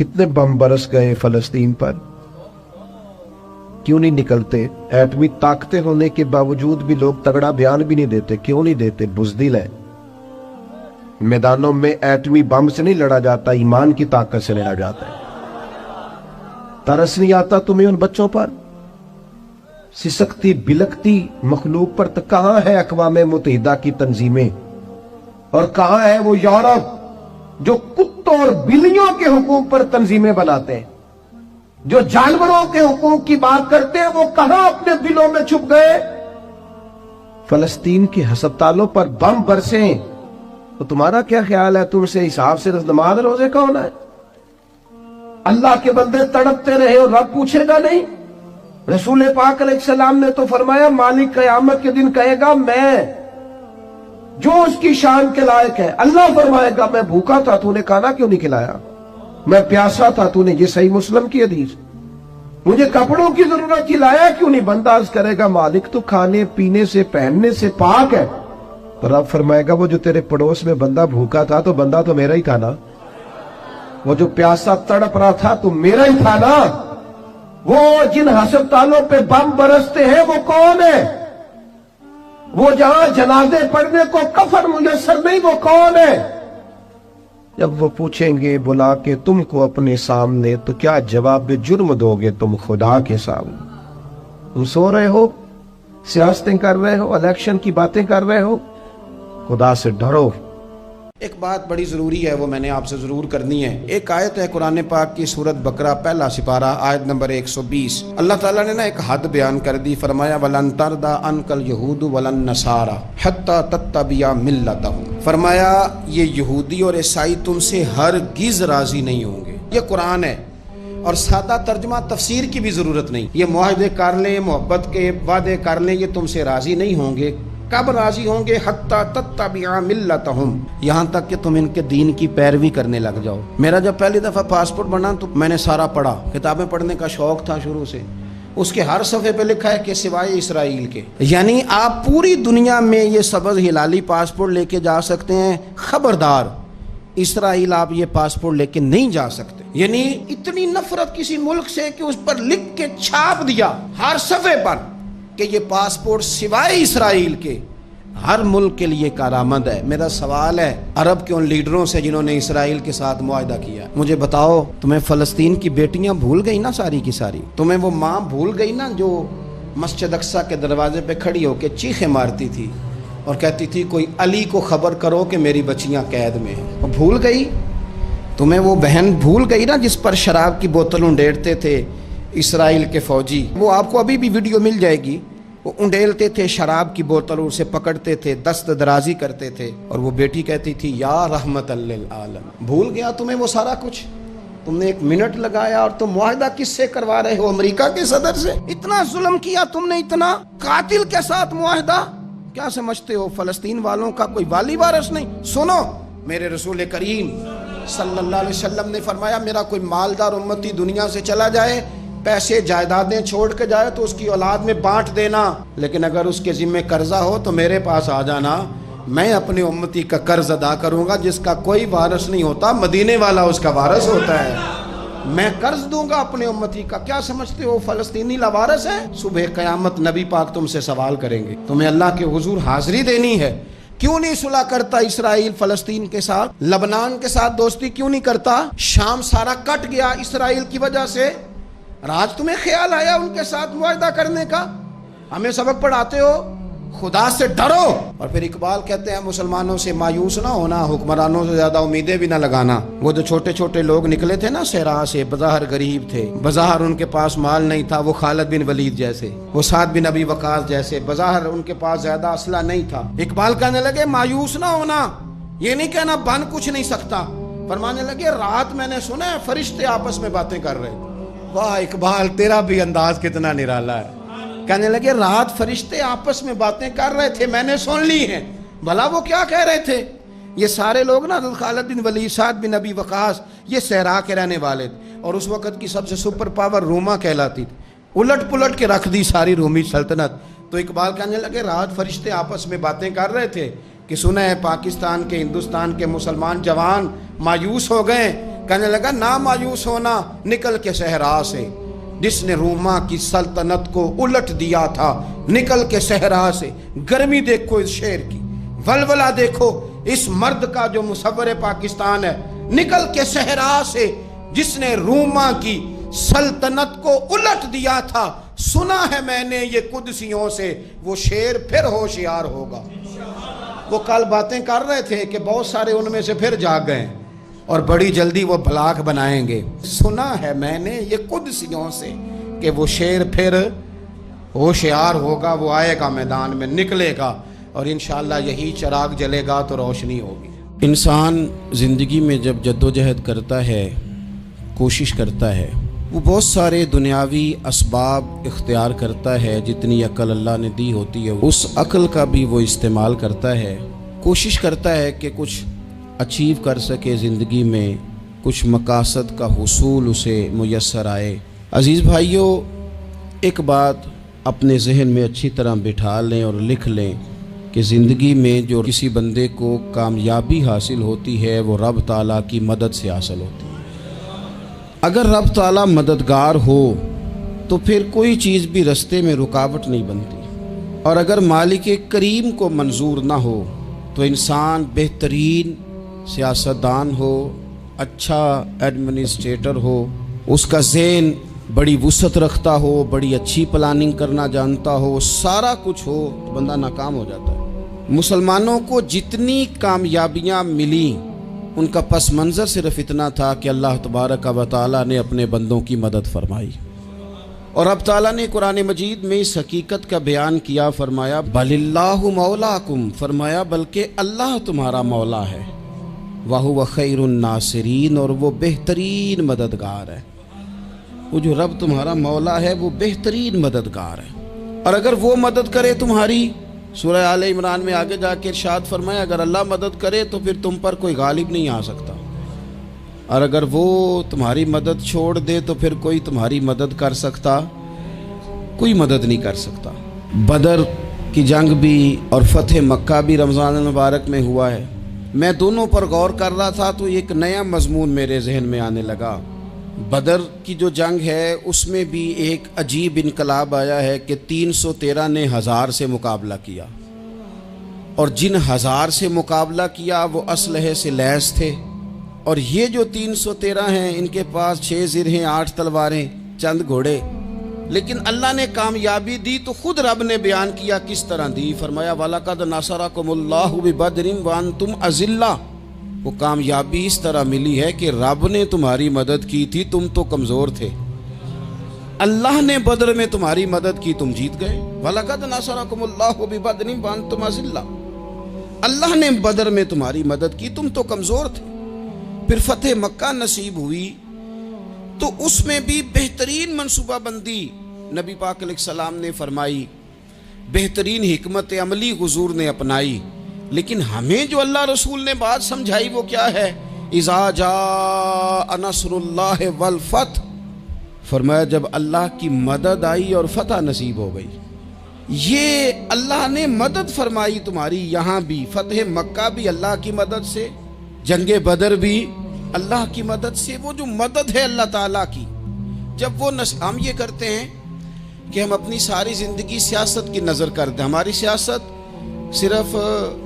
कितने बम बरस गए फलस्तीन पर, क्यों नहीं निकलते? एटमी ताकतें होने के बावजूद भी लोग तगड़ा बयान भी नहीं देते। क्यों नहीं देते? बुज़दिल है। मैदानों में एटमी बम से नहीं लड़ा जाता, ईमान की ताकत से लड़ा जाता है। तरस नहीं आता तुम्हें उन बच्चों पर? सिसकती बिलकती मखलूक पर? तो कहां है अक़वाम मुत्तहिदा की तंजीमें, और कहां है वो यूरोप जो कुत्तों और बिल्लियों के हुकूक पर तंजीमें बनाते हैं, जो जानवरों के हुकूक की बात करते हैं? वो कहां अपने दिलों में छुप गए? फलस्तीन के अस्पतालों पर बम बरसे तो तुम्हारा क्या ख्याल है? तुमसे हिसाब से नमाज रोजे कौन है? अल्लाह के बंदे तड़पते रहे और रब पूछेगा नहीं? रसूल पाक अलैहिस्सलाम ने तो फरमाया, मालिक क़यामत के दिन कहेगा, मैं जो उसकी शान के लायक है। अल्लाह फरमाएगा, मैं भूखा था, तूने खाना क्यों नहीं खिलाया? मैं प्यासा था, तूने, ये सही मुस्लिम की हदीस, मुझे कपड़ों की जरूरत थी, लाया क्यों नहीं? बंदा अर्ज करेगा, मालिक तो खाने पीने से पहनने से पाक है। तो रब फरमाएगा, वो जो तेरे पड़ोस में बंदा भूखा था, तो बंदा तो मेरा ही था ना। वो जो प्यासा तड़प रहा था, तो मेरा ही था ना। वो जिन अस्पतालों पे बम बरसते हैं, वो कौन है? वो जहां जनाजे पढ़ने को कफन मुयस्सर नहीं, वो कौन है? जब वो पूछेंगे बुला के तुमको अपने सामने, तो क्या जवाब जुर्म दोगे तुम खुदा के सामने? तुम सो रहे हो, सियासतें कर रहे हो, इलेक्शन की बातें कर रहे हो? खुदा से डरो। एक बात बड़ी ज़रूरी है, वो मैंने आपसे ज़रूर करनी है। एक आयत है कुरान पाक की, सूरत बकरा पहला सिपारा, आयत नंबर 120। अल्लाह ताला ने ना एक हद बयान कर दी। फरमाया, वलन तरदा अनकल यहूद वलन नसारा हत्ता तत्तबिया मिल्लतहुम। फरमाया, ये यहूदी और ईसाई तुमसे हरगिज़ राजी नहीं होंगे। ये कुरान है, और सादा तर्जमा तफसीर की भी ज़रूरत नहीं। ये मुआहदे कर लें, मोहब्बत के वादे कर लें, ये तुमसे राजी नहीं होंगे। कब राजी होंगे? हत्ता तत्तबिया मिल्लतहुम, यहाँ तक कि तुम इनके दीन की पैरवी करने लग जाओ। मेरा जब पहली दफ़ा पासपोर्ट बना तो मैंने सारा पढ़ा, किताबें पढ़ने का शौक था शुरू से। उसके हर सफ़े पे लिखा है कि सिवाय इसराइल के, यानी आप पूरी दुनिया में ये सबज हिलाली पासपोर्ट लेके जा सकते हैं, खबरदार इसराइल आप ये पासपोर्ट लेके नहीं जा सकते। यानी इतनी नफरत किसी मुल्क से कि उस पर लिख के छाप दिया हर सफ़े पर कि ये पासपोर्ट सिवाय इसराइल के हर मुल्क के लिए कारामद है। मेरा सवाल है अरब के उन लीडरों से जिन्होंने इसराइल के साथ मुआहदा किया, मुझे बताओ, तुम्हें फलस्तीन की बेटियां भूल गई ना सारी की सारी? तुम्हें वो माँ भूल गई ना जो मस्जिद अक्सा के दरवाजे पे खड़ी होकर चीखें मारती थी और कहती थी, कोई अली को खबर करो कि मेरी बच्चियां कैद में हैं? वो भूल गई? तुम्हें वो बहन भूल गई ना जिस पर शराब की बोतल उंडेलते थे इसराइल के फौजी? वो आपको अभी भी वीडियो मिल जाएगी। वो उंडेलते थे शराब की बोतल, उसे पकड़ते थे, दस्त दराजी करते थे, और वो बेटी कहती थी, या रहमतल लिल आलम। भूल गया तुम्हें वो सारा कुछ? तुमने 1 मिनट लगाया, और तुम मुआहदा किससे करवा रहे हो? अमेरिका के सदर से। इतना जुल्म किया तुमने, इतना कातिल के साथ मुआहदा। क्या समझते हो फलस्तीन वालों का कोई वाली वारिस नहीं? सुनो, मेरे रसूल करीम सल्लल्लाहु अलैहि वसल्लम ने फरमाया, मेरा कोई मालदार उम्मती दुनिया से चला जाए, पैसे जायदादें छोड़ के जाए, तो उसकी औलाद में बांट देना, लेकिन अगर उसके जिम्मे कर्जा हो तो मेरे पास आ जाना, मैं अपने उम्मती का कर्ज अदा करूंगा। जिसका कोई वारिस नहीं होता, मदीने वाला उसका वारिस होता है। मैं कर्ज दूंगा अपने उम्मती का। क्या समझते हो फलस्तीनी लावारिस है? सुबह कयामत नबी पाक तुमसे सवाल करेंगे, तुम्हें अल्लाह के हुजूर हाजिरी देनी है। क्यों नहीं सुलह करता इसराइल फलस्तीन के साथ? लबनान के साथ दोस्ती क्यों नहीं करता? शाम सारा कट गया इसराइल की वजह से। आज तुम्हें ख्याल आया उनके साथ मुआहदा करने का? हमें सबक पढ़ाते हो, खुदा से डरो। और फिर इकबाल कहते हैं, मुसलमानों से मायूस ना होना, हुक्मरानों से ज्यादा उम्मीदें भी ना लगाना। वो जो छोटे छोटे लोग निकले थे ना सहरा से, बज़ाहिर गरीब थे, बज़ाहिर उनके पास माल नहीं था, वो खालिद बिन वलीद जैसे, वो साद बिन अबी वकास जैसे, बज़ाहिर उनके पास ज्यादा असला नहीं था। इकबाल कहने लगे, मायूस ना होना, ये नहीं कहना बन कुछ नहीं सकता। फरमाने लगे, रात मैंने सुना है फरिश्ते आपस में बातें कर रहे थे। वाह इकबाल, तेरा भी अंदाज कितना निराला है। कहने लगे, रात फरिश्ते आपस में बातें कर रहे थे, मैंने सुन ली हैं। भला वो क्या कह रहे थे? ये सारे लोग ना खालिद बिन वलीद, साद बिन अबी वकास, ये सहरा के रहने वाले थे, और उस वक़्त की सबसे सुपर पावर रोमा कहलाती थी। उलट पुलट के रख दी सारी रोमी सल्तनत। तो इकबाल कहने लगे, रात फरिश्ते आपस में बातें कर रहे थे कि सुना है पाकिस्तान के, हिंदुस्तान के मुसलमान जवान मायूस हो गए, कहने लगा ना मायूस होना, निकल के सहरा से, जिसने रूमा की सल्तनत को उलट दिया था, निकल के सहरा से। गर्मी देखो इस शेर की, वलवला देखो इस मर्द का जो मुसव्वरे पाकिस्तान है, निकल के सहरा से जिसने रूमा की सल्तनत को उलट दिया था, सुना है मैंने ये कुदसियों से, वो शेर फिर होशियार होगा। वो कल बातें कर रहे थे कि बहुत सारे उनमें से फिर जाग गए और बड़ी जल्दी वो भलाक बनाएंगे। सुना है मैंने ये कुदसियों से कि वो शेर फिर होशियार होगा, वो आएगा मैदान में, निकलेगा और इंशाअल्लाह यही चिराग जलेगा तो रोशनी होगी। इंसान ज़िंदगी में जब जद्दोजहद करता है, कोशिश करता है, वो बहुत सारे दुनियावी असबाब इख्तियार करता है। जितनी अक्ल अल्लाह ने दी होती है उस अक्ल का भी वो इस्तेमाल करता है, कोशिश करता है कि कुछ अचीव कर सके ज़िंदगी में, कुछ मकासद का हुसूल उसे मुयस्सर आए। अज़ीज़ भाइयों, एक बात अपने जहन में अच्छी तरह बिठा लें और लिख लें कि ज़िंदगी में जो किसी बंदे को कामयाबी हासिल होती है वो रब ताला की मदद से हासिल होती है। अगर रब ताला मददगार हो तो फिर कोई चीज़ भी रास्ते में रुकावट नहीं बनती, और अगर मालिक करीम को मंजूर ना हो तो इंसान बेहतरीन सियासतदान हो, अच्छा एडमिनिस्ट्रेटर हो, उसका ज़हन बड़ी वुसअत रखता हो, बड़ी अच्छी प्लानिंग करना जानता हो, सारा कुछ हो, तो बंदा नाकाम हो जाता है। मुसलमानों को जितनी कामयाबियाँ मिली उनका पस मंज़र सिर्फ इतना था कि अल्लाह तबारक व तआला ने अपने बंदों की मदद फरमाई। और अब ताला ने कुरान मजीद में इस हकीकत का बयान किया, फरमाया बलिल्लाहु मौलाकुम, फरमाया बल्कि अल्लाह तुम्हारा मौला है, वहुव खैरुन नासिरीन, और वो बेहतरीन मददगार है। वो जो रब तुम्हारा मौला है वो बेहतरीन मददगार है। और अगर वो मदद करे तुम्हारी, सूरह आले इमरान में आगे जाके इरशाद फरमाया अगर अल्लाह मदद करे तो फिर तुम पर कोई गालिब नहीं आ सकता, और अगर वो तुम्हारी मदद छोड़ दे तो फिर कोई तुम्हारी मदद कर सकता, कोई मदद नहीं कर सकता। बदर की जंग भी और फतेह मक्का भी रमज़ान मुबारक में हुआ है। मैं दोनों पर गौर कर रहा था तो एक नया मजमून मेरे जहन में आने लगा। बदर की जो जंग है उसमें भी एक अजीब इनकलाब आया है कि 313 ने 1000 से मुकाबला किया, और जिन 1000 से मुकाबला किया वो असलहे से लैस थे, और ये जो 313 हैं इनके पास 6 जिरहें, 8 तलवारें, चंद घोड़े। लेकिन अल्लाह ने कामयाबी दी तो खुद रब ने बयान किया किस तरह दी, फरमाया वलक़द नसरकुमुल्लाहु बिबदरिन व अंतुम अज़िल्ला। वो कामयाबी इस तरह मिली है कि रब ने तुम्हारी मदद की थी, तुम तो कमज़ोर थे, अल्लाह ने बदर में तुम्हारी मदद की, तुम जीत गए। वलक़द नसरकुमुल्लाहु बिबदरिन व अंतुम अज़िल्ला, अल्लाह ने बदर में तुम्हारी मदद की, तुम तो कमज़ोर थे। फिर फतेह मक्का नसीब हुई तो उसमें भी बेहतरीन मनसूबाबंदी नबी पाक अलैहिस्सलाम ने फरमाई, बेहतरीन हिकमत अमली हुजूर ने अपनाई। लेकिन हमें जो अल्लाह रसूल ने बात समझाई वो क्या है, इज़ा जा नस्रुल्लाह वल फतह, फरमाया जब अल्लाह की मदद आई और फतह नसीब हो गई। ये अल्लाह ने मदद फरमाई तुम्हारी, यहाँ भी फतेह मक्का भी अल्लाह की मदद से, जंगे बदर भी अल्लाह की मदद से। वो जो मदद है अल्लाह ताला की, जब वो हम ये करते हैं कि हम अपनी सारी ज़िंदगी सियासत की नज़र करते हैं। हमारी सियासत सिर्फ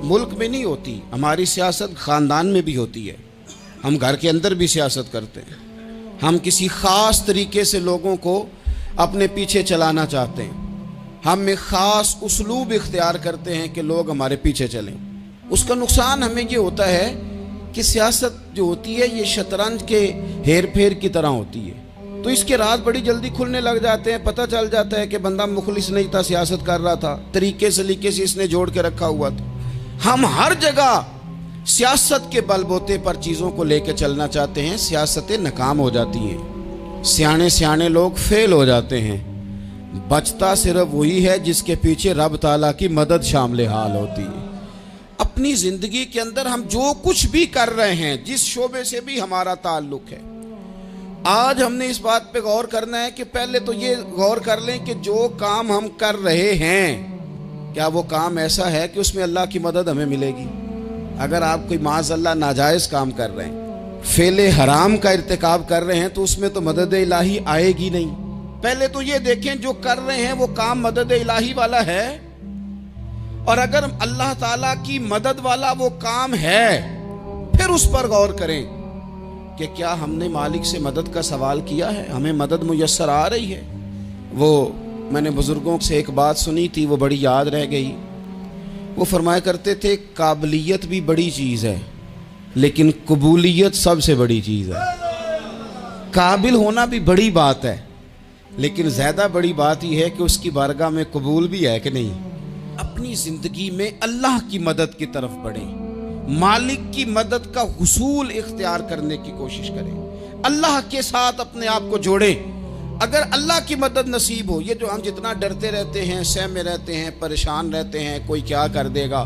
मुल्क में नहीं होती, हमारी सियासत ख़ानदान में भी होती है, हम घर के अंदर भी सियासत करते हैं। हम किसी ख़ास तरीके से लोगों को अपने पीछे चलाना चाहते हैं, हम एक ख़ास उसलूब इख्तियार करते हैं कि लोग हमारे पीछे चलें। उसका नुकसान हमें ये होता है कि सियासत जो होती है ये शतरंज के हेर फेर की तरह होती है, तो इसके राज बड़ी जल्दी खुलने लग जाते हैं। पता चल जाता है कि बंदा मुखलिस नहीं था, सियासत कर रहा था, तरीके सलीके से इसने जोड़ के रखा हुआ था। हम हर जगह सियासत के बलबोते पर चीज़ों को लेकर चलना चाहते हैं, सियासतें नाकाम हो जाती हैं, सियाने सियाने लोग फेल हो जाते हैं। बचता सिर्फ वही है जिसके पीछे रब ताला की मदद शामिल हाल होती है। अपनी ज़िंदगी के अंदर हम जो कुछ भी कर रहे हैं, जिस शोबे से भी हमारा ताल्लुक है, आज हमने इस बात पे गौर करना है कि पहले तो ये गौर कर लें कि जो काम हम कर रहे हैं क्या वो काम ऐसा है कि उसमें अल्लाह की मदद हमें मिलेगी। अगर आप कोई माज़अल्लाह नाजायज़ काम कर रहे हैं, फेले हराम का इर्तिकाब कर रहे हैं तो उसमें तो मदद इलाही आएगी नहीं। पहले तो ये देखें जो कर रहे हैं वो काम मदद इलाही वाला है, और अगर अल्लाह ताला की मदद वाला वो काम है फिर उस पर गौर करें कि क्या हमने मालिक से मदद का सवाल किया है, हमें मदद मुयस्सर आ रही है। वो मैंने बुजुर्गों से एक बात सुनी थी, वो बड़ी याद रह गई। वो फरमाया करते थे काबिलियत भी बड़ी चीज़ है लेकिन कबूलियत सबसे बड़ी चीज़ है। काबिल होना भी बड़ी बात है लेकिन ज़्यादा बड़ी बात यह है कि उसकी बारगाह में कबूल भी है कि नहीं। अपनी ज़िंदगी में अल्लाह की मदद की तरफ बढ़ें, मालिक की मदद का हुसूल इख्तियार करने की कोशिश करें, अल्लाह के साथ अपने आप को जोड़ें। अगर अल्लाह की मदद नसीब हो, ये जो हम जितना डरते रहते हैं, सहमे रहते हैं, परेशान रहते हैं कोई क्या कर देगा,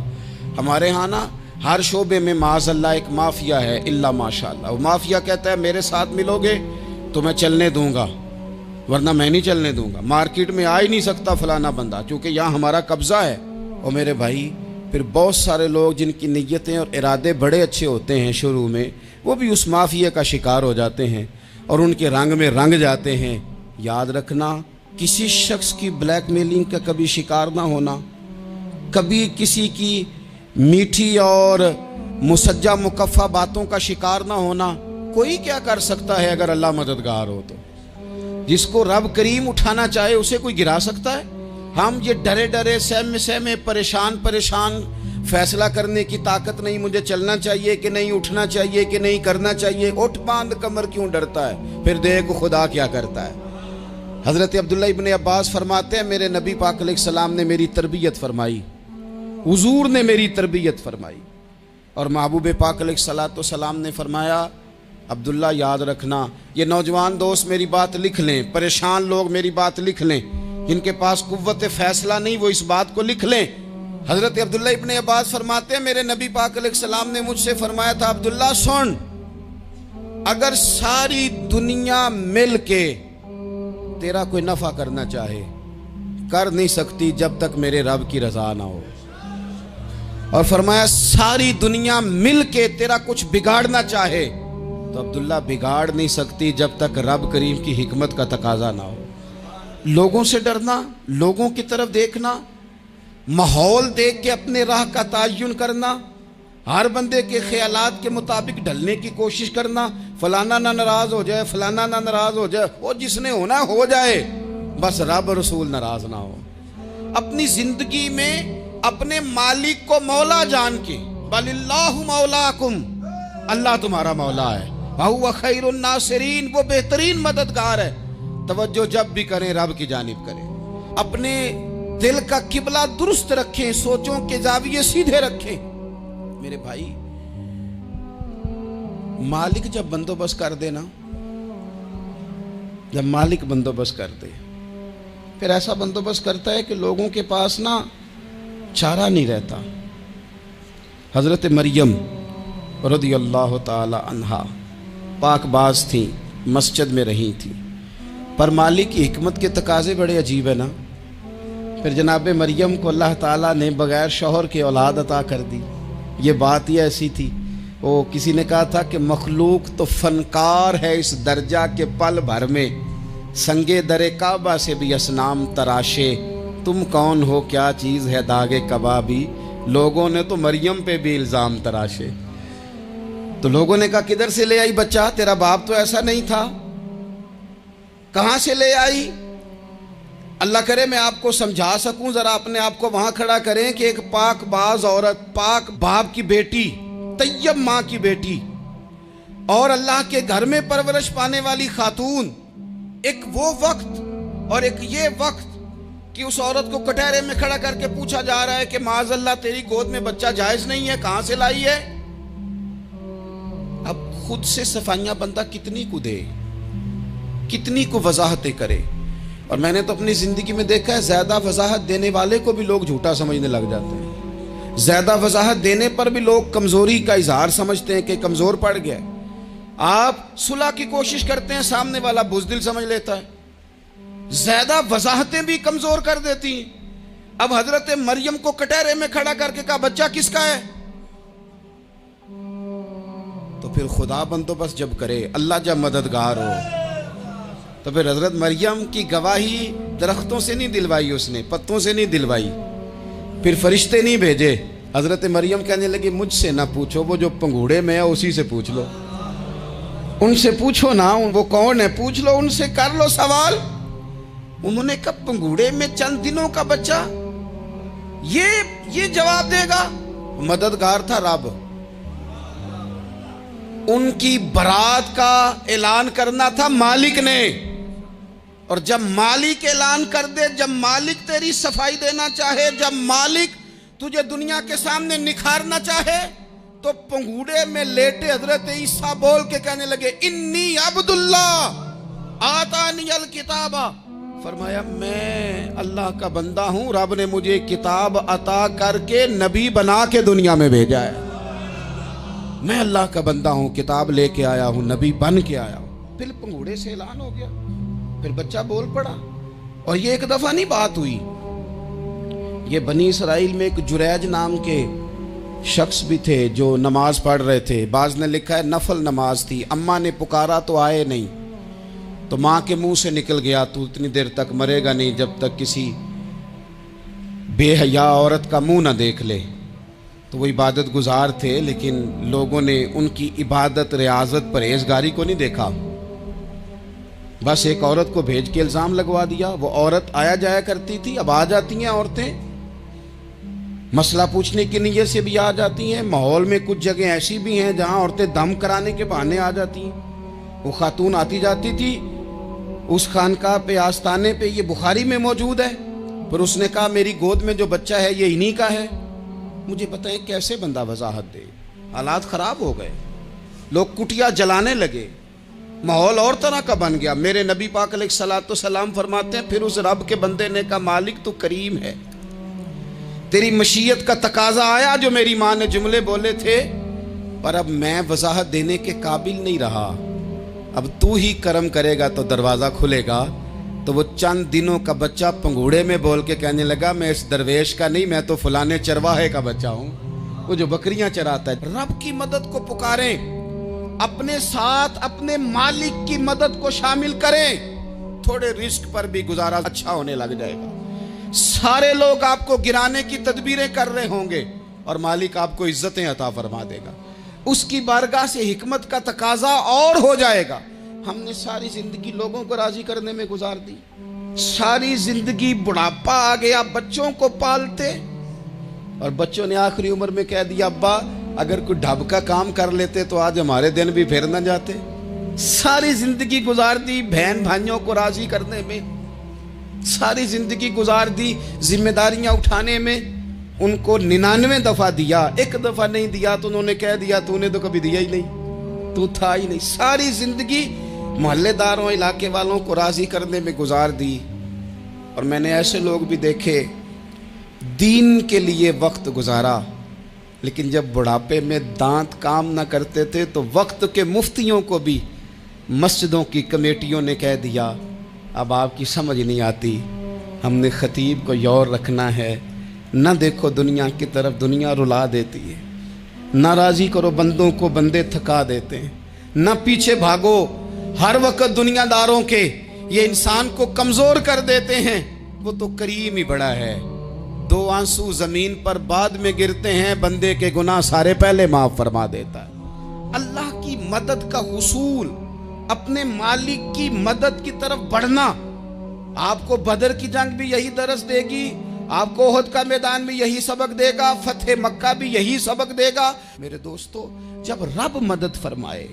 हमारे यहाँ ना हर शोबे में माज़अल्लाह एक माफिया है, इल्ला माशाअल्लाह। वो माफिया कहता है मेरे साथ मिलोगे तो मैं चलने दूंगा वरना मैं नहीं चलने दूंगा, मार्केट में आ ही नहीं सकता फलाना बंदा क्योंकि यहाँ हमारा कब्जा है। और मेरे भाई फिर बहुत सारे लोग जिनकी नीयतें और इरादे बड़े अच्छे होते हैं शुरू में, वो भी उस माफिया का शिकार हो जाते हैं और उनके रंग में रंग जाते हैं। याद रखना, किसी शख्स की ब्लैकमेलिंग का कभी शिकार ना होना, कभी किसी की मीठी और मुसज्जा मुकफ़ा बातों का शिकार ना होना। कोई क्या कर सकता है अगर अल्लाह मददगार हो तो। जिसको रब करीम उठाना चाहे उसे कोई गिरा सकता है। हम ये डरे डरे सहमे परेशान फैसला करने की ताकत नहीं, मुझे चलना चाहिए कि नहीं, उठना चाहिए कि नहीं, करना चाहिए। उठ बांध कमर क्यों डरता है, फिर देखो खुदा क्या करता है। हज़रत अब्दुल्ला इब्न अब्बास फरमाते हैं मेरे नबी पाक अलैहिस्सलाम ने मेरी तरबियत फरमाई, हुजूर ने मेरी तरबियत फरमाई। और महबूब पाक अलैहिस्सलाम ने फरमाया अब्दुल्ला याद रखना, ये नौजवान दोस्त मेरी बात लिख लें, परेशान लोग मेरी बात लिख लें, जिनके पास कुव्वत फैसला नहीं वो इस बात को लिख लें। हज़रत अब्दुल्ला इब्न अब्बास फरमाते हैं मेरे नबी पाक अलैहिस्सलाम ने मुझसे फरमाया था अब्दुल्ला सुन, अगर सारी दुनिया मिल के तेरा कोई नफा करना चाहे कर नहीं सकती जब तक मेरे रब की रजा ना हो। और फरमाया सारी दुनिया मिल के तेरा कुछ बिगाड़ना चाहे तो अब्दुल्ला बिगाड़ नहीं सकती जब तक रब करीम की हिकमत का तकाजा ना हो। लोगों से डरना, लोगों की तरफ देखना, माहौल देख के अपने राह का तयन करना, हर बंदे के ख्यालात के मुताबिक ढलने की कोशिश करना, फलाना ना नाराज हो जाए, फलाना ना नाराज हो जाए, वो जिसने होना हो जाए, बस रब रसूल नाराज ना हो। अपनी जिंदगी में अपने मालिक को मौला जान के, बलिल्लाहु मौलाकुम, अल्लाह तुम्हारा मौला है, वहुवा खैरुन नासिरीन, वो बेहतरीन मददगार है। तवज्जो जब भी करें रब की जानिब करें, अपने दिल का किबला दुरुस्त रखें, सोचों के जाविये सीधे रखें। मेरे भाई मालिक जब बंदोबस्त कर दे ना, जब मालिक बंदोबस्त कर दे फिर ऐसा बंदोबस्त करता है कि लोगों के पास ना चारा नहीं रहता। हजरत मरियम रज़ियल्लाहु ताला अन्हा पाकबाज थी, मस्जिद में रही थी, पर मालिक की हिकमत के तकाजे बड़े अजीब है ना। फिर जनाब मरियम को अल्लाह ताला ने बगैर शौहर के औलाद अता कर दी। ये बात ही ऐसी थी, वो किसी ने कहा था कि मखलूक तो फनकार है इस दर्जा के पल भर में, संगे दरे काबा से भी असनाम तराशे, तुम कौन हो क्या चीज़ है दागे कबाबी। लोगों ने तो मरियम पे भी इल्ज़ाम तराशे। तो लोगों ने कहा किधर से ले आई बच्चा, तेरा बाप तो ऐसा नहीं था, कहां से ले आई। अल्लाह करे मैं आपको समझा सकूं, जरा अपने आप को वहां खड़ा करें कि एक पाक बाज औरत, पाक बाप की बेटी, तैयब माँ की बेटी और अल्लाह के घर में परवरिश पाने वाली खातून, एक वो वक्त और एक ये वक्त कि उस औरत को कटहरे में खड़ा करके पूछा जा रहा है कि माज़अल्लाह तेरी गोद में बच्चा जायज नहीं है, कहां से लाई है। अब खुद से सफाइयां बंदा कितनी को दे, कितनी को वजाहतें करे। और मैंने तो अपनी जिंदगी में देखा है ज्यादा वजाहत देने वाले को भी लोग झूठा समझने लग जाते हैं। ज्यादा वजाहत देने पर भी लोग कमजोरी का इजहार समझते हैं कि कमजोर पड़ गया। आप सुलह की कोशिश करते हैं, सामने वाला बुज़दिल समझ लेता है। ज्यादा वजाहतें भी कमजोर कर देती हैं। अब हजरत मरियम को कटहरे में खड़ा करके कहा बच्चा किसका है। तो फिर खुदा बंदोबस्त जब करे, अल्लाह जब मददगार हो, तो फिर हजरत मरियम की गवाही दरख्तों से नहीं दिलवाई उसने, पत्तों से नहीं दिलवाई, फिर फरिश्ते नहीं भेजे। हजरत मरियम कहने लगी मुझसे ना पूछो, वो जो पंगूड़े में है उसी से पूछ लो, उनसे पूछो ना, वो कौन है पूछ लो, उनसे कर लो सवाल। उन्होंने कहा पंगूड़े में चंद दिनों का बच्चा, ये जवाब देगा? मददगार था रब। उनकी बरात का ऐलान करना था मालिक ने, और जब मालिक ऐलान कर दे, जब मालिक तेरी सफाई देना चाहे, जब मालिक तुझे दुनिया के सामने निखारना चाहे, तो पंगूड़े में लेटे हजरत ईसा बोल के कहने लगे इन्नी अब्दुल्ला आतानी अल किताबा, फरमाया मैं अल्लाह का बंदा हूं, रब ने मुझे किताब अता करके नबी बना के दुनिया में भेजा है। मैं अल्लाह का बंदा हूं, किताब लेके आया हूं, नबी बन के आया हूं। फिर पंगूड़े से ऐलान हो गया, फिर बच्चा बोल पड़ा। और ये एक दफा नहीं बात हुई, ये बनी इसराइल में एक जुरैज नाम के शख्स भी थे जो नमाज पढ़ रहे थे। बाज ने लिखा है नफल नमाज थी, अम्मा ने पुकारा तो आए नहीं, तो माँ के मुंह से निकल गया तू इतनी देर तक मरेगा नहीं जब तक किसी बेहया औरत का मुंह ना देख ले। तो वो इबादत गुजार थे, लेकिन लोगों ने उनकी इबादत, रियाजत, परहेजगारी को नहीं देखा। बस एक औरत को भेज के इल्ज़ाम लगवा दिया। वो औरत आया जाया करती थी, अब आ जाती हैं औरतें, मसला पूछने की नीयत से भी आ जाती हैं। माहौल में कुछ जगह ऐसी भी हैं जहां औरतें दम कराने के बहाने आ जाती हैं। वो खातून आती जाती थी उस खानका पे, आस्ताने पे, ये बुखारी में मौजूद है, पर उसने कहा मेरी गोद में जो बच्चा है ये इन्हीं का है। मुझे बताएं कैसे बंदा वजाहत दे। हालात खराब हो गए, लोग कुटिया जलाने लगे, माहौल और तरह का बन गया। मेरे नबी पाक अलैहिस्सलातु सलाम फरमाते हैं फिर उस रब के बंदे ने कहा मालिक तू करीम है, तेरी मशीयत का तकाजा आया जो मेरी माँ ने जुमले बोले थे, पर अब मैं वजाहत देने के काबिल नहीं रहा, अब तू ही करम करेगा तो दरवाज़ा खुलेगा। तो वो चंद दिनों का बच्चा पंगूड़े में बोल के कहने लगा मैं इस दरवेश का नहीं, मैं तो फलाने चरवाहे का बच्चा हूँ, वो जो बकरियां चराता है। रब की मदद को पुकारें, अपने साथ अपने मालिक की मदद को शामिल करें, थोड़े रिस्क पर भी गुजारा अच्छा होने लग जाएगा। सारे लोग आपको गिराने की तदबीरें कर रहे होंगे और मालिक आपको इज्जतें अता फरमा देगा, उसकी बारगाह से हिकमत का तकाजा और हो जाएगा। हमने सारी जिंदगी लोगों को राजी करने में गुजार दी, सारी जिंदगी बुढ़ापा आ गया बच्चों को पालते, और बच्चों ने आखिरी उम्र में कह दिया अब्बा अगर कोई ढब का काम कर लेते तो आज हमारे दिन भी फिर न जाते। सारी जिंदगी गुजार दी बहन भाइयों को राजी करने में, सारी जिंदगी गुजार दी जिम्मेदारियां उठाने में। उनको 99 दफा दिया, एक दफा नहीं दिया तो उन्होंने कह दिया तूने तो कभी दिया ही नहीं, तू था ही नहीं। सारी जिंदगी मोहल्लेदारों, इलाके वालों को राजी करने में गुजार दी। और मैंने ऐसे लोग भी देखे दीन के लिए वक्त गुजारा, लेकिन जब बुढ़ापे में दांत काम ना करते थे तो वक्त के मुफ्तियों को भी मस्जिदों की कमेटियों ने कह दिया अब आपकी समझ नहीं आती, हमने खतीब को यौर रखना है, न देखो दुनिया की तरफ, दुनिया रुला देती है, न राजी करो बंदों को, बंदे थका देते हैं, न पीछे भागो हर वक्त दुनियादारों के, ये इंसान को कमज़ोर कर देते हैं। वो तो करीम ही बड़ा है, 2 आंसू ज़मीन पर बाद में गिरते हैं, बंदे के गुनाह सारे पहले माफ़ फरमा देता है। अल्लाह की मदद का हुसूल, अपने मालिक की मदद की तरफ बढ़ना, आपको बदर की जंग भी यही दरस देगी, आपको ओहद का मैदान भी यही सबक देगा, फतेह मक्का भी यही सबक देगा। मेरे दोस्तों, जब रब मदद फरमाए,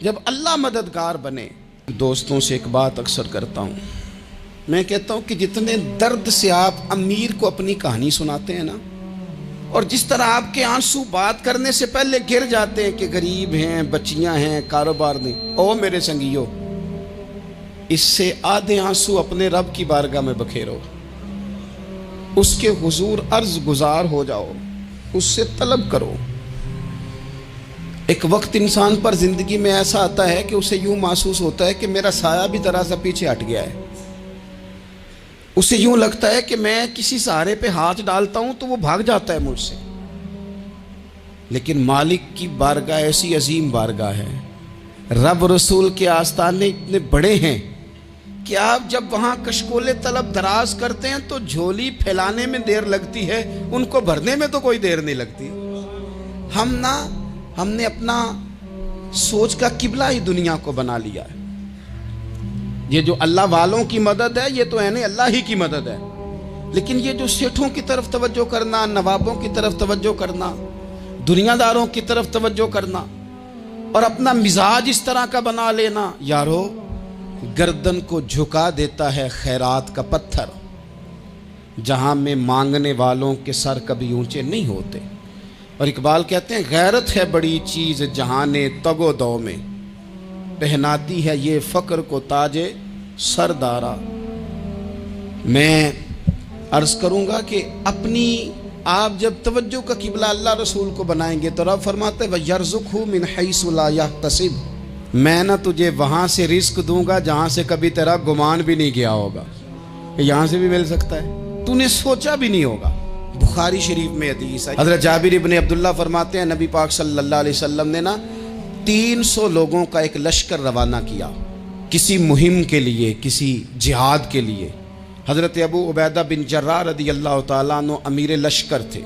जब अल्लाह मददगार बने। दोस्तों से एक बात अक्सर करता हूँ, मैं कहता हूँ कि जितने दर्द से आप अमीर को अपनी कहानी सुनाते हैं ना, और जिस तरह आपके आंसू बात करने से पहले गिर जाते हैं कि गरीब हैं, बच्चियां हैं, कारोबार नहीं, ओ मेरे संगियों, इससे आधे आंसू अपने रब की बारगाह में बखेरो, उसके हुजूर अर्ज गुजार हो जाओ, उससे तलब करो। एक वक्त इंसान पर जिंदगी में ऐसा आता है कि उसे यूं महसूस होता है कि मेरा साया भी जरा सा पीछे हट गया है, उसे यूं लगता है कि मैं किसी सहारे पे हाथ डालता हूं तो वो भाग जाता है मुझसे। लेकिन मालिक की बारगाह ऐसी अजीम बारगाह है, रब रसूल के आस्थाने इतने बड़े हैं कि आप जब वहाँ कशकोले तलब दराज करते हैं तो झोली फैलाने में देर लगती है, उनको भरने में तो कोई देर नहीं लगती। हमने अपना सोच का किबला ही दुनिया को बना लिया है। ये जो अल्लाह वालों की मदद है, ये तो है नहीं, अल्लाह ही की मदद है। लेकिन ये जो सेठों की तरफ तवज्जो करना, नवाबों की तरफ तवज्जो करना, दुनियादारों की तरफ तवज्जो करना और अपना मिजाज इस तरह का बना लेना, यारो गर्दन को झुका देता है खैरात का पत्थर, जहां में मांगने वालों के सर कभी ऊंचे नहीं होते। और इकबाल कहते हैं, गैरत है बड़ी चीज जहाने तगो दो में, पहनाती है ये फक्र को ताजे सरदारा। मैं अर्ज करूंगा कि अपनी आप जब तवज्जो का किबला अल्लाह रसूल को बनाएंगे तो रब फरमाते वयर्ज़ुक़हु मिन हैसु ला यहतसिब, मैं ना तुझे वहां से रिस्क दूंगा जहां से कभी तेरा गुमान भी नहीं गया होगा। यहां से भी मिल सकता है, तूने सोचा भी नहीं होगा। बुखारी शरीफ में हदीस है, हज़रत जाबिर इब्न अब्दुल्लाह फरमाते हैं, नबी पाक सल्लल्लाहु अलैहि वसल्लम ने ना 300 लोगों का एक लश्कर रवाना किया किसी मुहिम के लिए, किसी जिहाद के लिए। हज़रत अबू उबैदा बिन जर्राह रदी अल्लाह ताला अन्हु अमीर लश्कर थे।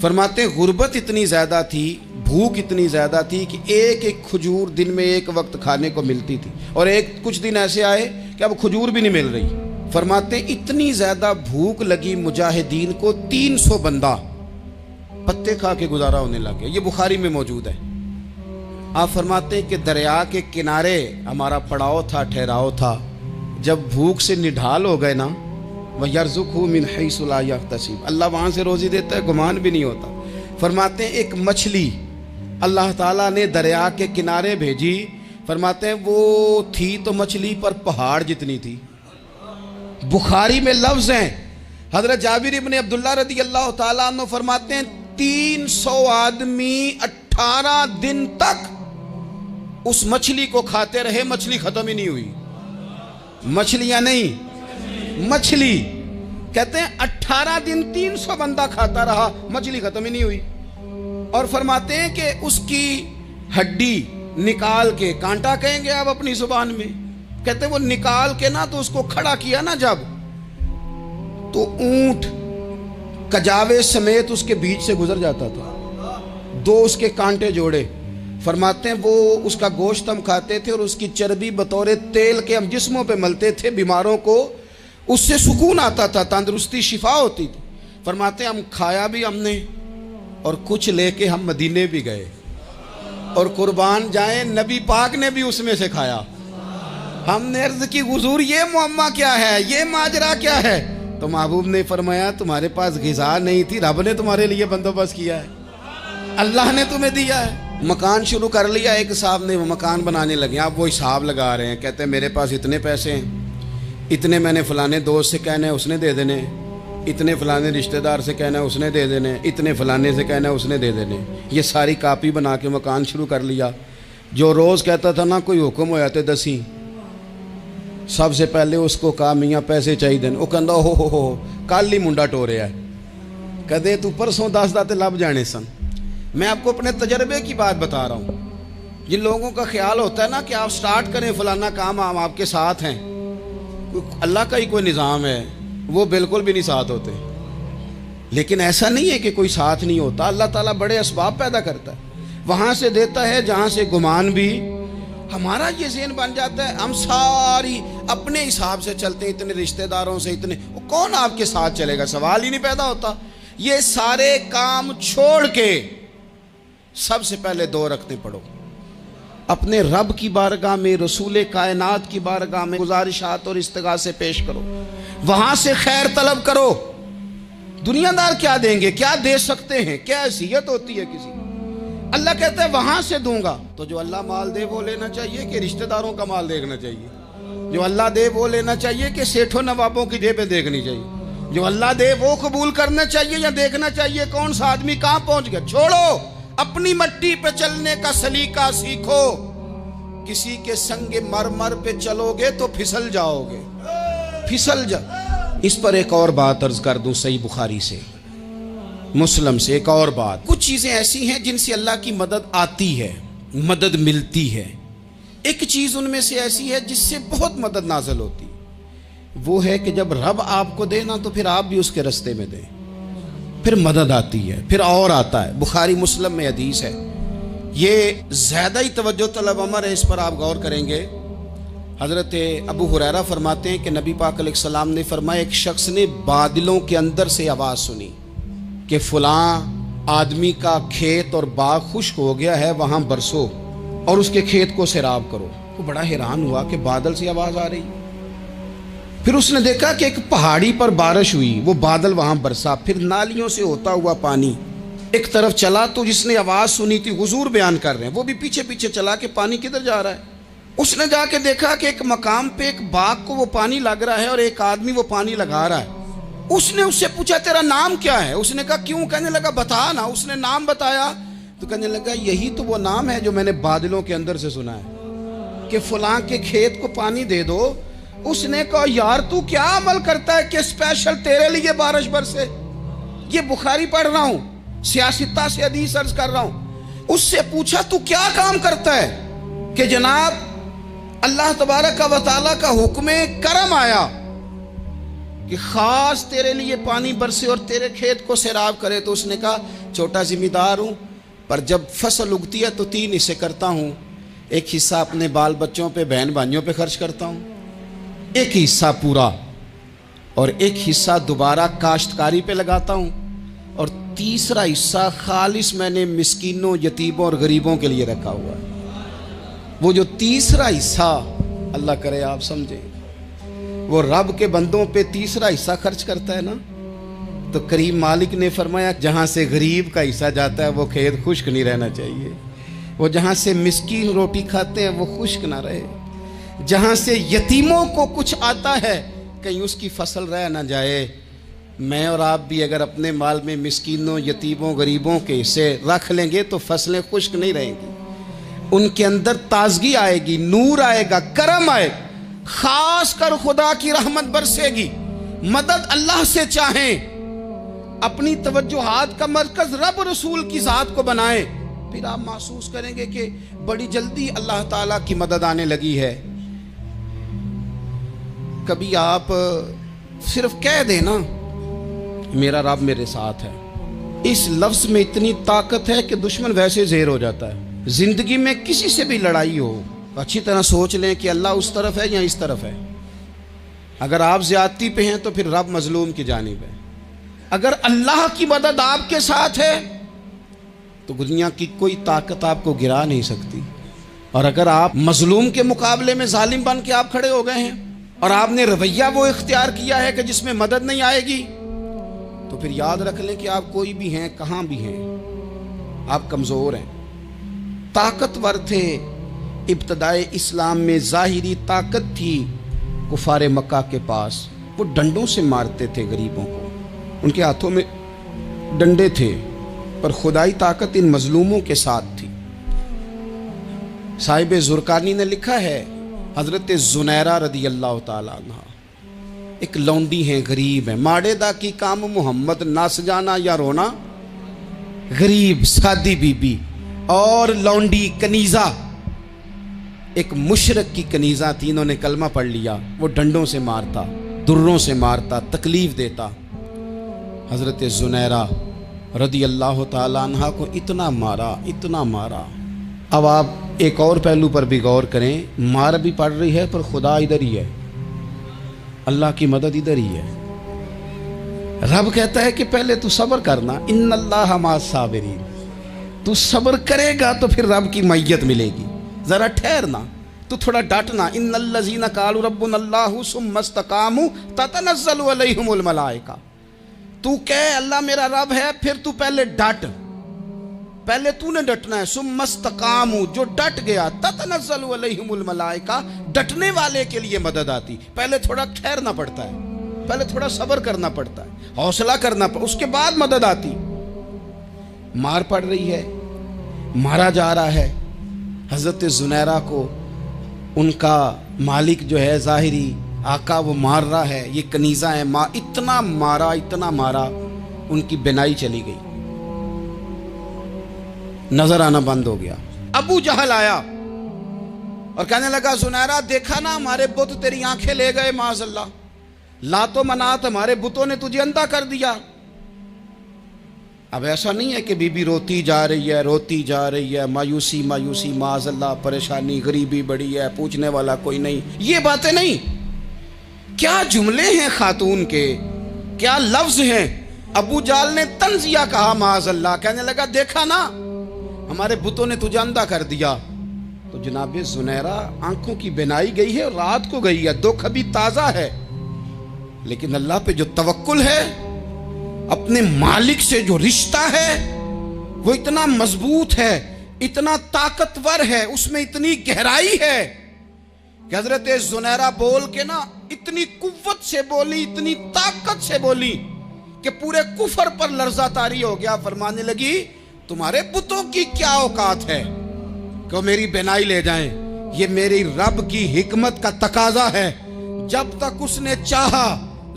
फरमाते गुर्बत इतनी ज़्यादा थी, भूख इतनी ज़्यादा थी कि एक एक खजूर दिन में एक वक्त खाने को मिलती थी, और कुछ दिन ऐसे आए कि अब खजूर भी नहीं मिल रही। फरमाते इतनी ज़्यादा भूख लगी मुजाहिदीन को, 300 बंदा पत्ते खा के गुजारा होने लगे। ये बुखारी में मौजूद है। आप फरमाते कि दरिया के किनारे हमारा पड़ाव था, ठहराव था। जब भूख से निढाल हो गए ना, वयर्ज़ुक़हु मिन हैसु ला यहतसिब, अल्लाह वहाँ से रोज़ी देता है, गुमान भी नहीं होता। फरमाते हैं एक मछली अल्लाह ताला ने दरिया के किनारे भेजी। फरमाते हैं वो थी तो मछली पर पहाड़ जितनी थी। बुखारी में लफ्ज़ हैं, हज़रत जाबिर इब्न अब्दुल्लाह रदी अल्लाह ताला अन्हु फरमाते हैं 300 आदमी 18 दिन तक उस मछली को खाते रहे, मछली खत्म ही नहीं हुई। मछलियां नहीं, मछली। कहते हैं 18 दिन 300 बंदा खाता रहा, मछली खत्म ही नहीं हुई। और फरमाते हैं कि उसकी हड्डी निकाल के, कांटा कहेंगे आप अपनी जुबान में, कहते हैं वो निकाल के ना तो उसको खड़ा किया ना जब, तो ऊंट कजावे समेत उसके बीच से गुजर जाता था। 2 उसके कांटे जोड़े। फरमाते हैं वो उसका गोश्त हम खाते थे और उसकी चर्बी बतौर तेल के हम जिस्मों पे मलते थे, बीमारों को उससे सुकून आता था, तंदुरुस्ती शिफा होती थी। फरमाते हैं हम खाया भी हमने और कुछ लेके हम मदीने भी गए, और कुर्बान जाए नबी पाक ने भी उसमें से खाया। हमने अर्ज की हुजूर ये मुअम्मा क्या है, ये माजरा क्या है? तो महबूब ने फरमाया तुम्हारे पास ग़िज़ा नहीं थी, रब ने तुम्हारे लिए बंदोबस्त किया है, अल्लाह ने तुम्हें दिया है। मकान शुरू कर लिया, एक साहब ने वो मकान बनाने लगे, आप वो हिसाब लगा रहे हैं, कहते हैं मेरे पास इतने पैसे हैं, इतने मैंने फलाने दोस्त से कहना है उसने दे देने, इतने फलाने रिश्तेदार से कहना है उसने दे देने, इतने फलाने से कहना है उसने दे देने। ये सारी कापी बना के मकान शुरू कर लिया। जो रोज़ कहता था ना कोई हुक्म हो जाते दसी, सबसे पहले उसको कहा मियाँ पैसे चाहिए। वो कहता हो कल ही मुंडा टोरे है, कदे तू परसों 10 दाते लब जाने सन। मैं आपको अपने तजर्बे की बात बता रहा हूँ। जिन लोगों का ख्याल होता है ना कि आप स्टार्ट करें फलाना काम, हम आपके साथ हैं, अल्लाह का ही कोई निज़ाम है, वो बिल्कुल भी नहीं साथ होते। लेकिन ऐसा नहीं है कि कोई साथ नहीं होता, अल्लाह ताला बड़े असबाब पैदा करता है, वहाँ से देता है जहाँ से गुमान भी। हमारा ये ज़हन बन जाता है, हम सारी अपने हिसाब से चलते हैं, इतने रिश्तेदारों से, इतने, कौन आपके साथ चलेगा? सवाल ही नहीं पैदा होता। ये सारे काम छोड़ के सबसे पहले 2 रखते पढ़ो, अपने रब की बारगाह में, रसूल कायनात की बारगाह में गुजारिशात और इस्तिगासे पेश करो, वहां से खैर तलब करो। दुनियादार क्या देंगे, क्या दे सकते हैं, क्या हैसियत होती है किसी? अल्लाह कहता है वहां से दूंगा। तो जो अल्लाह माल दे वो लेना चाहिए कि रिश्तेदारों का माल देखना चाहिए? जो अल्लाह दे वो लेना चाहिए कि सेठों नवाबों की जेबें देखनी चाहिए? जो अल्लाह दे वो कबूल करना चाहिए या देखना चाहिए कौन सा आदमी कहां पहुंच गया? छोड़ो, अपनी मट्टी पे चलने का सलीका सीखो। किसी के संगे मरमर पे चलोगे तो फिसल जाओगे, फिसल जा। इस पर एक और बात अर्ज कर दूं, सही बुखारी से, मुस्लिम से। एक और बात, कुछ चीजें ऐसी हैं जिनसे अल्लाह की मदद आती है, मदद मिलती है। एक चीज उनमें से ऐसी है जिससे बहुत मदद नाज़िल होती, वो है कि जब रब आपको दे ना तो फिर आप भी उसके रास्ते में दें, फिर मदद आती है, फिर और आता है। बुखारी मुस्लिम में हदीस है, ये ज्यादा ही तवज्जो तलब अमर है, इस पर आप गौर करेंगे। हजरत अबू हुरैरा फरमाते हैं कि नबी पाक अलैहिस्सलाम ने फरमाया, एक शख्स ने बादलों के अंदर से आवाज़ सुनी कि फलां आदमी का खेत और बाग खुश्क हो गया है, वहाँ बरसो और उसके खेत को सैराब करो। वो बड़ा हैरान हुआ कि बादल से आवाज़ आ रही। फिर उसने देखा कि एक पहाड़ी पर बारिश हुई, वो बादल वहाँ बरसा, फिर नालियों से होता हुआ पानी एक तरफ चला। तो जिसने आवाज़ सुनी थी, हुजूर बयान कर रहे हैं, वो भी पीछे पीछे चला कि पानी किधर जा रहा है। उसने जाके देखा कि एक मकाम पे एक बाग को वो पानी लग रहा है और एक आदमी वो पानी लगा रहा है। उसने उससे पूछा, तेरा नाम क्या है? उसने कहा क्यों? कहने लगा बता ना। उसने नाम बताया तो कहने लगा, यही तो वो नाम है जो मैंने बादलों के अंदर से सुना है कि फलां के खेत को पानी दे दो। उसने कहा, यार तू क्या अमल करता है कि स्पेशल तेरे लिए बारिश बरसे? ये बुखारी पढ़ रहा हूं, सियासता से हदीस अर्ज कर रहा हूं। उससे पूछा, तू क्या काम करता है कि जनाब अल्लाह तबारक व तआला का हुक्म करम आया कि खास तेरे लिए पानी बरसे और तेरे खेत को सैराब करे? तो उसने कहा, छोटा जिम्मेदार हूं, पर जब फसल उगती है तो 3 हिस्से करता हूं। एक हिस्सा अपने बाल बच्चों पे, बहन भाइयों पे खर्च करता हूं, एक हिस्सा पूरा, और एक हिस्सा दोबारा काश्तकारी पे लगाता हूं, और तीसरा हिस्सा खालिस मैंने मिस्कीनों, यतीमों और गरीबों के लिए रखा हुआ है। वो जो तीसरा हिस्सा, अल्लाह करे आप समझे, वो रब के बंदों पे तीसरा हिस्सा खर्च करता है ना, तो करीम मालिक ने फरमाया, जहाँ से गरीब का हिस्सा जाता है वो खेत खुश्क नहीं रहना चाहिए। वो जहाँ से मिस्कीन रोटी खाते हैं वो खुश्क ना रहे। जहाँ से यतीमों को कुछ आता है कहीं उसकी फसल रह ना जाए। मैं और आप भी अगर अपने माल में मिस्कीनों, यतीमों, गरीबों के हिस्से रख लेंगे तो फसलें खुश्क नहीं रहेंगी, उनके अंदर ताजगी आएगी, नूर आएगा, करम आएगा, खास कर खुदा की रहमत बरसेगी। मदद अल्लाह से चाहें, अपनी तवज्जुहात का मरकज रब रसूल की जात को बनाएं, फिर आप महसूस करेंगे कि बड़ी जल्दी अल्लाह ताला की मदद आने लगी है। कभी आप सिर्फ कह देना मेरा रब मेरे साथ है, इस लफ्ज में इतनी ताकत है कि दुश्मन वैसे ज़ेर हो जाता है। जिंदगी में किसी से भी लड़ाई हो, अच्छी तरह सोच लें कि अल्लाह उस तरफ है या इस तरफ है। अगर आप ज्यादती पे हैं तो फिर रब मजलूम की जानिब है। अगर अल्लाह की मदद आपके साथ है तो दुनिया की कोई ताकत आपको गिरा नहीं सकती। और अगर आप मजलूम के मुकाबले में जालिम बन के आप खड़े हो गए हैं और आपने रवैया वो इख्तियार किया है कि जिसमें मदद नहीं आएगी, तो फिर याद रख लें कि आप कोई भी हैं, कहां भी हैं, आप कमजोर हैं। ताकतवर थे इब्तदाए इस्लाम में, जाहिरी ताकत थी कुफारे मक्का के पास, वो डंडों से मारते थे गरीबों को, उनके हाथों में डंडे थे, पर खुदाई ताकत इन मजलूमों के साथ थी। साहिब जुरकानी ने लिखा है, हजरत जुनैरा रदी अल्लाह ताला अन्हा एक लौंडी हैं, गरीब हैं, माड़े दा की काम मोहम्मद नस जाना या रोना, गरीब सादी बीबी और लौंडी कनीजा, एक मुशरक की कनीजा थी, इन्होंने कलमा पढ़ लिया। वो डंडों से मारता, दुर्रों से मारता, तकलीफ देता। हजरत जुनैरा रदी अल्लाह ताला अन्हा को इतना मारा, इतना मारा। अब आप एक और पहलू पर भी गौर करें, मार भी पड़ रही है पर खुदा इधर ही है, अल्लाह की मदद इधर ही है। रब कहता है कि पहले तू सब्र करना, इन्नल्लाह मास साबिरीन, तू सब्र करेगा तो फिर रब की मैयत मिलेगी। जरा ठहरना, तू थोड़ा डटना। इन्नल्लज़ीना क़ालू रब्बुनल्लाहु सुम्मा इस्तक़ामू ततनज़्ज़लु अलैहिमुल मलाइका, तू कह अल्लाह मेरा रब है, फिर तू पहले डट, पहले तूने डटना है। सुम्मा इस्तक़ामू, जो डट गया, ततनज़्ज़लु अलैहिमुल मलाइका, डटने वाले के लिए मदद आती। पहले थोड़ा ठहरना पड़ता है, पहले थोड़ा सब्र करना पड़ता है, हौसला करना पड़ता, उसके बाद मदद आती। मार पड़ रही है, मारा जा रहा है। हजरत जुनैरा को उनका मालिक जो है, जाहिरी आका, वो मार रहा है। ये कनीजा है, इतना मारा, इतना मारा उनकी बिनाई चली गई, नजर आना बंद हो गया। अबू जहल आया और कहने लगा, सुनैरा देखा ना हमारे बुत तेरी आंखें ले गए, माज़अल्लाह, लातो मनात हमारे बुतों ने तुझे अंधा कर दिया। अब ऐसा नहीं है कि बीबी रोती जा रही है, रोती जा रही है, मायूसी मायूसी, माज़अल्लाह, परेशानी, गरीबी बड़ी है, पूछने वाला कोई नहीं, ये बातें नहीं। क्या जुमले हैं खातून के, क्या लफ्ज हैं। अबू जाल ने तंजिया कहा, माज़अल्लाह, कहने लगा देखा ना हमारे बुतों ने तुझे अंधा कर दिया। तो जनाब ज़ुनैरा आंखों की बिनाई गई है, रात को गई है, दुख अभी ताजा है, लेकिन अल्लाह पे जो तवक्कुल है, अपने मालिक से जो रिश्ता है वो इतना मजबूत है, इतना ताकतवर है, उसमें इतनी गहराई है कि हजरत ज़ुनैरा बोल के ना इतनी कुव्वत से बोली, इतनी ताकत से बोली कि पूरे कुफर पर लर्जा तारी हो गया। फरमाने लगी, तुम्हारे बुतों की क्या औकात है कि मेरी बिनाई ले जाएं, ये मेरी रब की हिकमत का तकाजा है। जब तक उसने चाहा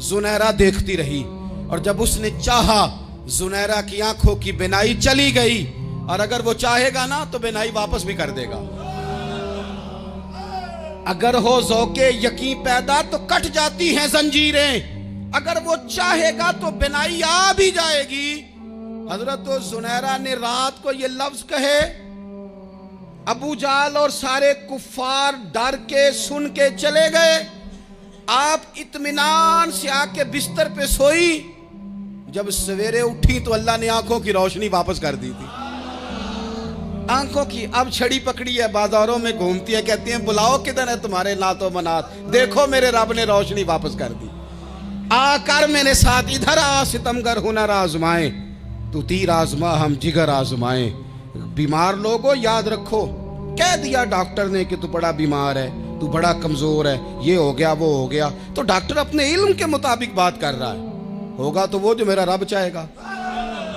ज़ुनैरा देखती रही, और जब उसने चाहा ज़ुनैरा की आंखों की बिनाई चली गई, और अगर वो चाहेगा ना तो बिनाई वापस भी कर देगा। अगर हो ज़ौक़े यकीन पैदा तो कट जाती हैं जंजीरें, अगर वो चाहेगा तो बिनाई आ भी जाएगी। हजरत ज़ुनैरा ने रात को ये लफ्ज कहे, अबू जाल और सारे कुफ्फार डर के सुन के चले गए। आप इत्मीनान से आके बिस्तर पे सोई। जब सवेरे उठी तो अल्लाह ने आंखों की रोशनी वापस कर दी थी। आंखों की अब छड़ी पकड़ी है, बाजारों में घूमती है, कहती है बुलाओ किधर है तुम्हारे नातो मनात, देखो मेरे रब ने रोशनी वापस कर दी। आकर मेरे साथ इधर आ, सितमगर हुनर आजमाए, तू तीर आजमा हम जिगर आजमाए। बीमार लोगों याद रखो, कह दिया डॉक्टर ने कि तू बड़ा बीमार है, तू बड़ा कमजोर है, ये हो गया वो हो गया, तो डॉक्टर अपने इल्म के मुताबिक बात कर रहा है। होगा तो वो जो मेरा रब चाहेगा।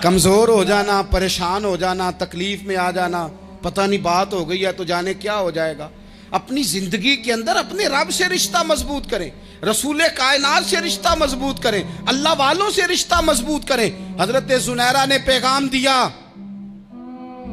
कमजोर हो जाना, परेशान हो जाना, तकलीफ में आ जाना, पता नहीं बात हो गई है तो जाने क्या हो जाएगा। अपनी जिंदगी के अंदर अपने रब से रिश्ता मजबूत करें, रसूल कायनात से रिश्ता मजबूत करें, अल्लाह वालों से रिश्ता मजबूत करें। हजरत ज़ुनैरा ने पैगाम दिया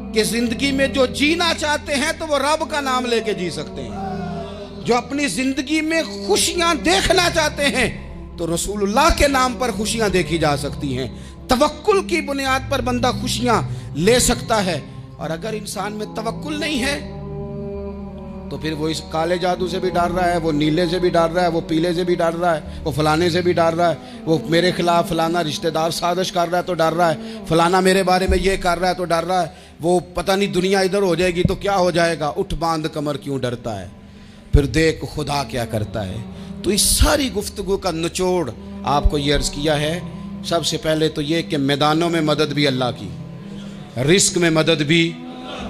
कि जिंदगी में जो जीना चाहते हैं तो वो रब का नाम लेके जी सकते हैं। जो अपनी जिंदगी में खुशियां देखना चाहते हैं तो रसूलुल्लाह के नाम पर खुशियां देखी जा सकती हैं। तवक्कुल की बुनियाद पर बंदा खुशियां ले सकता है। और अगर इंसान में तवक्कुल नहीं है तो फिर वो इस काले जादू से भी डर रहा है, वो नीले से भी डर रहा है, वो पीले से भी डर रहा है, वो फलाने से भी डर रहा है, वो मेरे खिलाफ फलाना रिश्तेदार साजिश कर रहा है तो डर रहा है, फलाना मेरे बारे में ये कर रहा है तो डर रहा है, वो पता नहीं दुनिया इधर हो जाएगी तो क्या हो जाएगा, उठ बांध कमर क्यों डरता है, फिर देख खुदा क्या करता है। तो इस सारी गुफ्तगू का निचोड़ आपको ये अर्ज़ किया है। सबसे पहले तो ये कि मैदानों में मदद भी अल्लाह की, रिस्क में मदद भी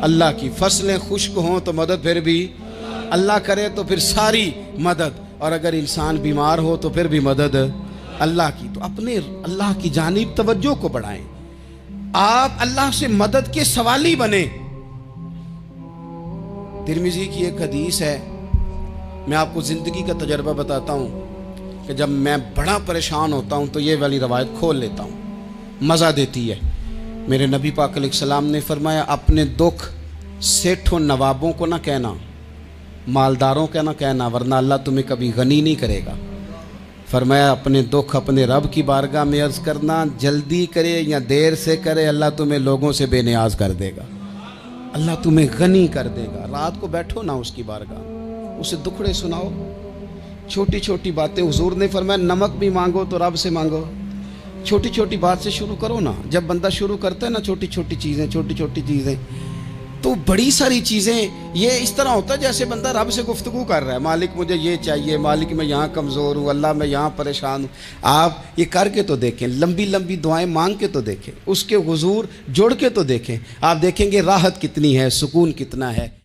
अल्लाह की, फसलें खुश्क हों तो मदद फिर भी अल्लाह करे, तो फिर सारी मदद, और अगर इंसान बीमार हो तो फिर भी मदद अल्लाह की। तो अपने अल्लाह की जानिब तवज्जो को बढ़ाएं, आप अल्लाह से मदद के सवाली बने। तिरमिज़ी की एक हदीस है, मैं आपको ज़िंदगी का तजर्बा बताता हूँ कि जब मैं बड़ा परेशान होता हूँ तो ये वाली रवायत खोल लेता हूँ, मज़ा देती है। मेरे नबी पाक अलैहिस्सलाम ने फरमाया, अपने दुख सेठों नवाबों को ना कहना, मालदारों का ना कहना, वरना अल्लाह तुम्हें कभी गनी नहीं करेगा। फरमाया अपने दुख अपने रब की बारगाह में अर्ज़ करना, जल्दी करे या देर से करे अल्लाह तुम्हें लोगों से बेनियाज कर देगा, अल्लाह तुम्हें गनी कर देगा। रात को बैठो ना उसकी बारगाह, उसे दुखड़े सुनाओ, छोटी छोटी बातें। हुजूर ने फरमाया नमक भी मांगो तो रब से मांगो, छोटी छोटी बात से शुरू करो ना। जब बंदा शुरू करता है ना छोटी छोटी चीज़ें, तो बड़ी सारी चीज़ें ये इस तरह होता है जैसे बंदा रब से गुफ्तगू कर रहा है, मालिक मुझे ये चाहिए, मालिक मैं यहाँ कमज़ोर हूँ, अल्लाह मैं यहाँ परेशान हूँ। आप ये करके तो देखें, लंबी लंबी दुआएं मांग के तो देखें, उसके हुजूर जुड़ के तो देखें, आप देखेंगे राहत कितनी है, सुकून कितना है।